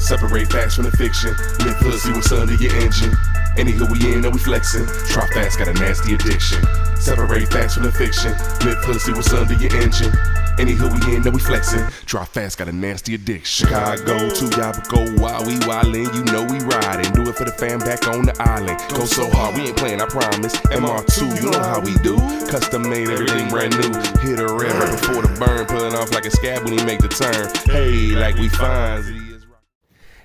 Separate facts from the fiction. Live hood, see what's under your engine. Anywho we in and we flexing. Try fast, got a nasty addiction. Separate facts from the fiction. Live hood, see what's under your engine. Anywho we in and we flexing. Drive fast, got a nasty addiction. Chicago to Yabaco, while we wildin', you know we riding. Do it for the fam back on the island. Go so hard, we ain't playing, I promise. MR2, you know how we do. Custom made, everything brand new. Hit a red right before the burn, pulling off like a scab when he make the turn. Hey, like we fine.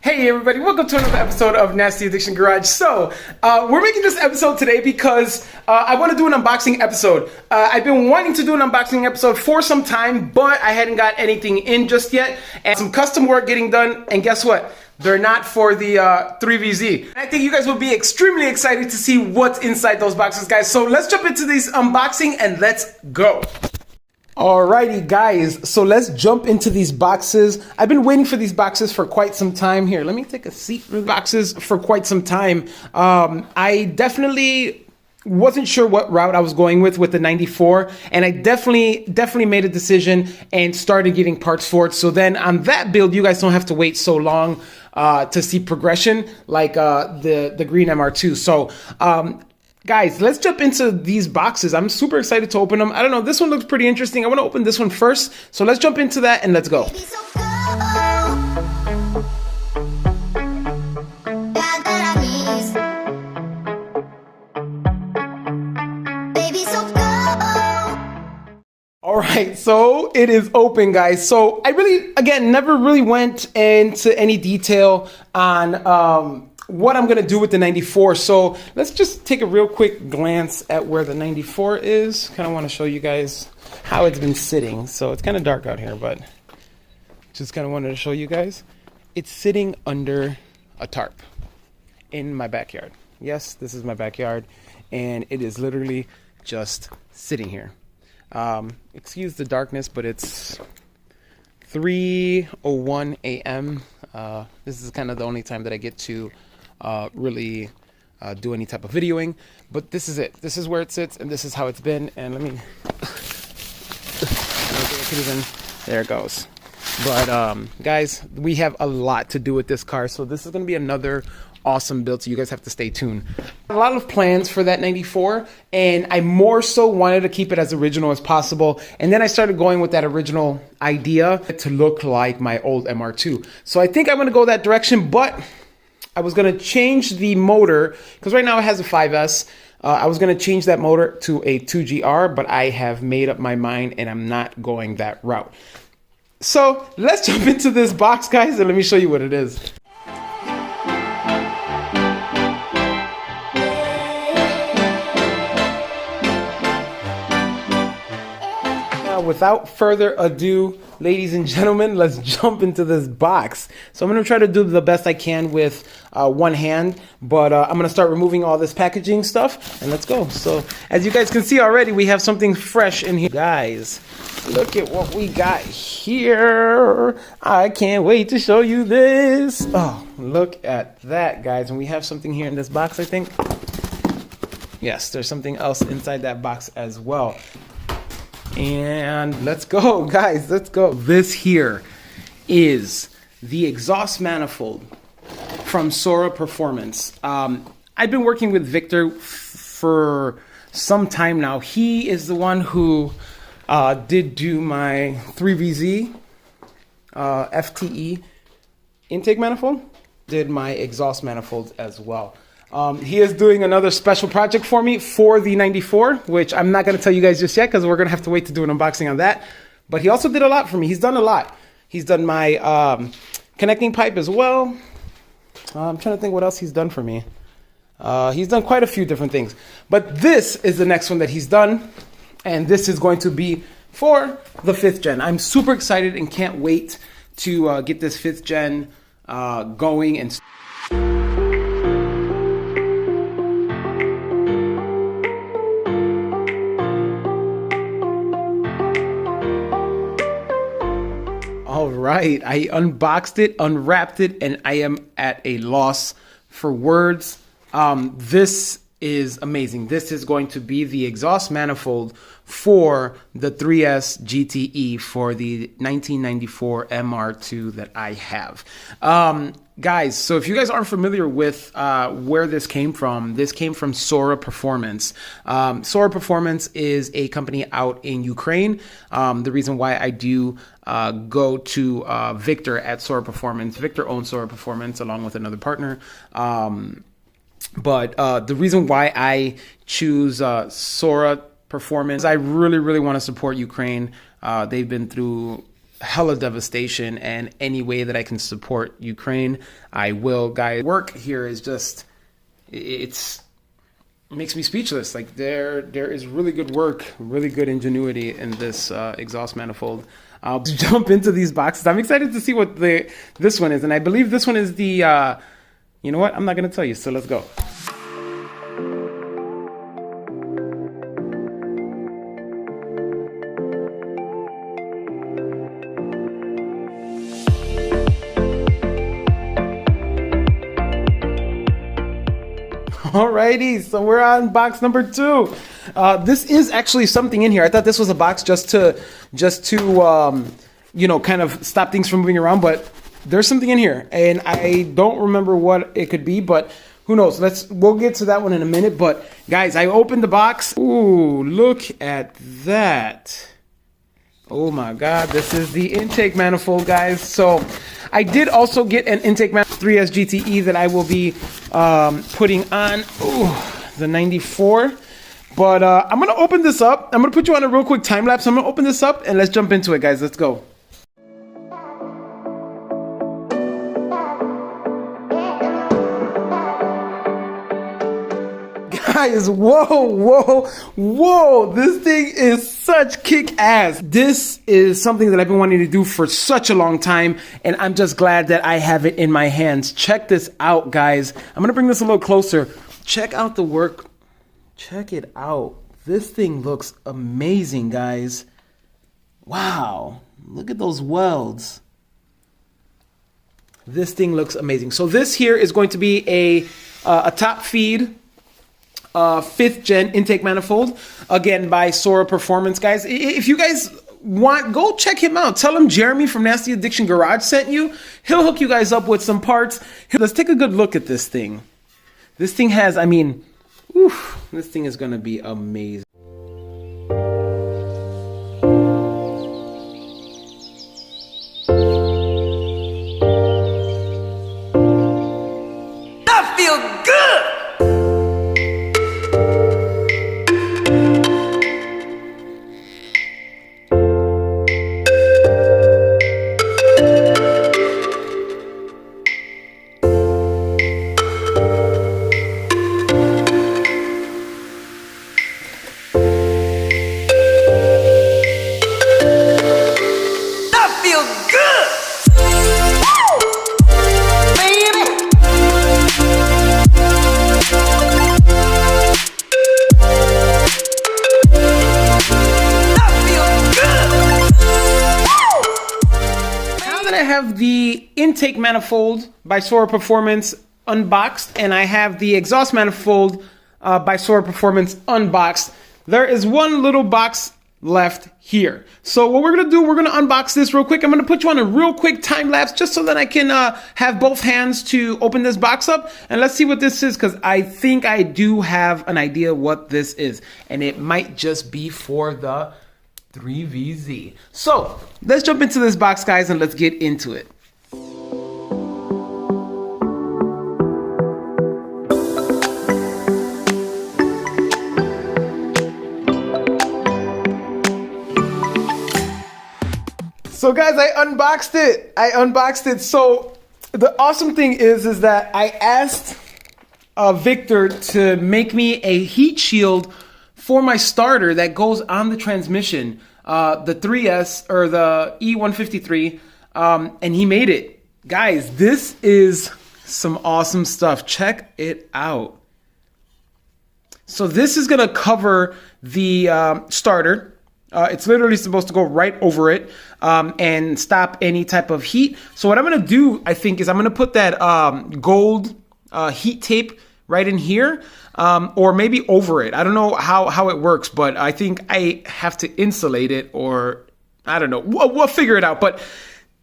Hey everybody, welcome to another episode of Nasty Addiction Garage. So, we're making this episode today because I want to do an unboxing episode. I've been wanting to do an unboxing episode for some time, but I hadn't got anything in just yet. And some custom work getting done, and guess what? They're not for the 3VZ. I think you guys will be extremely excited to see what's inside those boxes, guys. So let's jump into these unboxing and let's go. Alrighty guys, so let's jump into these boxes. I've been waiting for these boxes for quite some time. Here, let me take a seat for the boxes for quite some time. I definitely wasn't sure what route I was going with the 94, and I definitely made a decision and started getting parts for it. So then on that build, you guys don't have to wait so long to see progression like the green MR2. So guys, let's jump into these boxes. I'm super excited to open them. I don't know, this one looks pretty interesting. I want to open this one first. So let's jump into that and let's go. All right, so it is open, guys. So I really, again, never really went into any detail on what I'm gonna do with the 94. So let's just take a real quick glance at where the 94 is. Kind of want to show you guys how it's been sitting. So it's kind of dark out here, but just kind of wanted to show you guys. It's sitting under a tarp in my backyard. Yes, this is my backyard, and it is literally just sitting here. Excuse the darkness, but it's 3:01 a.m. This is kind of the only time that I get to really do any type of videoing, but this is it. This is where it sits, and this is how it's been. And let me there it goes. But guys, we have a lot to do with this car, so this is going to be another awesome build, so you guys have to stay tuned. A lot of plans for that 94, and I more so wanted to keep it as original as possible, and then I started going with that original idea to look like my old MR2. So I think I'm going to go that direction, but I was going to change the motor, because right now it has a 5S. I was going to change that motor to a 2GR, but I have made up my mind, and I'm not going that route. So let's jump into this box, guys, and let me show you what it is. Without further ado, ladies and gentlemen, let's jump into this box. So I'm going to try to do the best I can with one hand, but I'm going to start removing all this packaging stuff, and let's go. So as you guys can see already, we have something fresh in here. Guys, look at what we got here. I can't wait to show you this. Oh, look at that, guys. And we have something here in this box, I think. Yes, there's something else inside that box as well. And let's go, guys, let's go. This here is the exhaust manifold from Sora Performance. I've been working with Victor for some time now. He is the one who did do my 3VZ FTE intake manifold, did my exhaust manifold as well. He is doing another special project for me for the 94, which I'm not going to tell you guys just yet because we're going to have to wait to do an unboxing on that. But he also did a lot for me. He's done a lot. He's done my connecting pipe as well. I'm trying to think what else he's done for me. He's done quite a few different things. But this is the next one that he's done. And this is going to be for the 5th gen. I'm super excited and can't wait to get this 5th gen going and all right, I unboxed it, unwrapped it, and I am at a loss for words. This is amazing. This is going to be the exhaust manifold for the 3S GTE for the 1994 MR2 that I have. Guys, so if you guys aren't familiar with where this came from Sora Performance. Sora Performance is a company out in Ukraine. The reason why I do go to Victor at Sora Performance. Victor owns Sora Performance along with another partner. But the reason why I choose Sora Performance, I really want to support Ukraine. They've been through hella devastation, and any way that I can support Ukraine, I will. Guys, work here is just, it makes me speechless. Like there is really good work, really good ingenuity in this exhaust manifold. I'll jump into these boxes. I'm excited to see what this one is, and I believe this one is the you know what? I'm not going to tell you, so let's go. Alrighty, so we're on box number 2. This is actually something in here. I thought this was a box just to you know, kind of stop things from moving around, but there's something in here, and I don't remember what it could be, but who knows? We'll get to that one in a minute. But guys, I opened the box. Ooh, look at that. Oh my God, this is the intake manifold, guys. So I did also get an intake manifold 3S GTE that I will be putting on the 94. But I'm gonna open this up. I'm gonna put you on a real quick time lapse. I'm gonna open this up and let's jump into it, guys. Let's go. Guys, whoa, this thing is such kick-ass. This is something that I've been wanting to do for such a long time, and I'm just glad that I have it in my hands. Check this out, guys. I'm gonna bring this a little closer. Check out the work. Check it out. This thing looks amazing, guys. Wow, look at those welds. This thing looks amazing. So this here is going to be a top feed 5th gen intake manifold, again by Sora Performance, guys. If you guys want, go check him out. Tell him Jeremy from Nasty Addiction Garage sent you. He'll hook you guys up with some parts. Let's take a good look at this thing. This thing has, I mean, this thing is gonna be amazing. That feel good. The intake manifold by Sora Performance unboxed, and I have the exhaust manifold by Sora Performance unboxed. There is one little box left here. So what we're gonna do, we're gonna unbox this real quick. I'm gonna put you on a real quick time lapse just so that I can have both hands to open this box up, and let's see what this is, because I think I do have an idea what this is, and it might just be for the 3VZ. So let's jump into this box, guys, and let's get into it. So guys, I unboxed it. So the awesome thing is that I asked Victor to make me a heat shield for my starter that goes on the transmission, the 3S or the E153, and he made it. Guys, this is some awesome stuff. Check it out. So this is gonna cover the starter. It's literally supposed to go right over it and stop any type of heat. So what I'm gonna do, I think, is I'm gonna put that gold heat tape right in here, or maybe over it. I don't know how it works, but I think I have to insulate it, or I don't know. We'll figure it out. But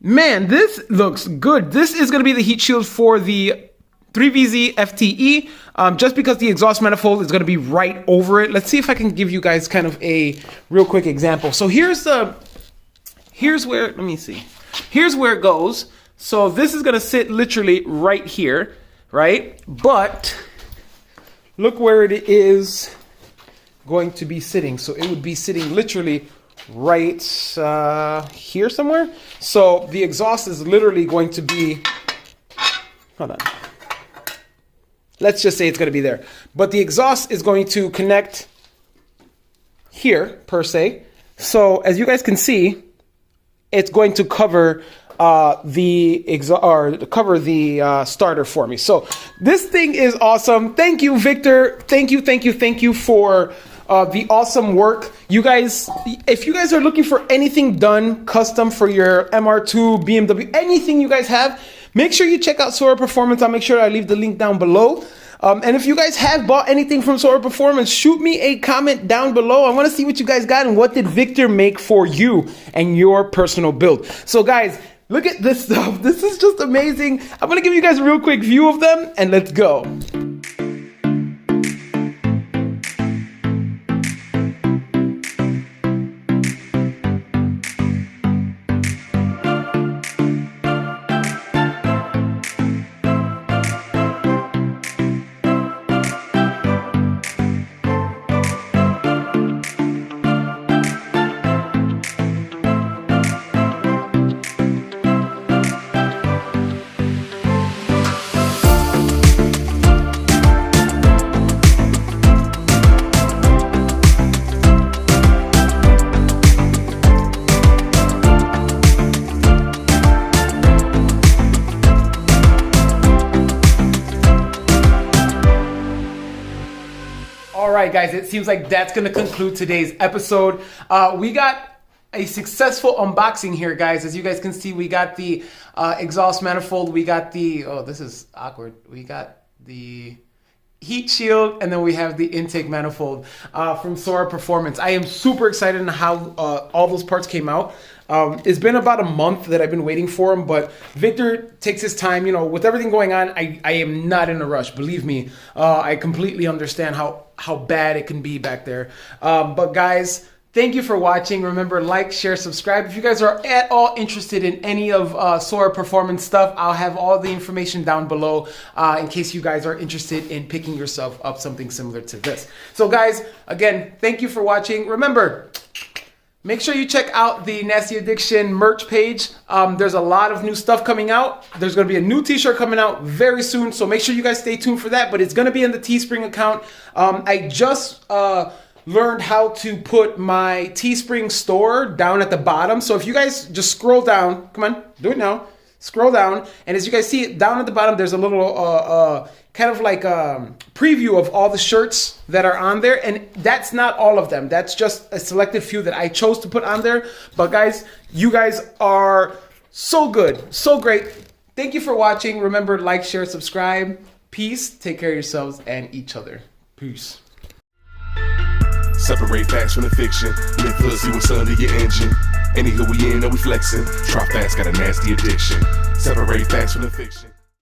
man, this looks good. This is going to be the heat shield for the 3VZ FTE, just because the exhaust manifold is going to be right over it. Let's see if I can give you guys kind of a real quick example. So here's where, let me see. Here's where it goes. So this is going to sit literally right here, right? But look where it is going to be sitting. So it would be sitting literally right here somewhere. So the exhaust is literally going to be, hold on. Let's just say it's going to be there. But the exhaust is going to connect here, per se. So as you guys can see, it's going to cover the starter for me. So this thing is awesome. Thank you, Victor. Thank you for the awesome work. You guys, if you guys are looking for anything done custom for your MR2, BMW, anything you guys have, make sure you check out Sora Performance. I'll make sure I leave the link down below. And if you guys have bought anything from Sora Performance, shoot me a comment down below. I want to see what you guys got and what did Victor make for you and your personal build. So guys, look at this stuff. This is just amazing. I'm going to give you guys a real quick view of them and let's go. All right, guys, it seems like that's going to conclude today's episode. We got a successful unboxing here, guys. As you guys can see, we got the exhaust manifold. We got the, oh, this is awkward. We got the heat shield, and then we have the intake manifold from Sora Performance. I am super excited on how all those parts came out. It's been about a month that I've been waiting for them, but Victor takes his time. You know, with everything going on, I am not in a rush. Believe me, I completely understand how bad it can be back there. But guys, thank you for watching. Remember, like, share, subscribe. If you guys are at all interested in any of Sora Performance stuff, I'll have all the information down below in case you guys are interested in picking yourself up something similar to this. So guys, again, thank you for watching. Remember, make sure you check out the Nasty Addiction merch page. There's a lot of new stuff coming out. There's going to be a new t-shirt coming out very soon, so make sure you guys stay tuned for that, but it's going to be in the Teespring account. I just learned how to put my Teespring store down at the bottom. So if you guys just scroll down, come on, do it now. Scroll down, and as you guys see it down at the bottom, there's a little kind of like preview of all the shirts that are on there, and that's not all of them. That's just a selected few that I chose to put on there. But guys, you guys are so good, so great. Thank you for watching. Remember, like, share, subscribe. Peace. Take care of yourselves and each other. Peace. Separate facts from the fiction. Live hood, see what's under your engine. Any hood we in, are we flexing? Try fast, got a nasty addiction. Separate facts from the fiction.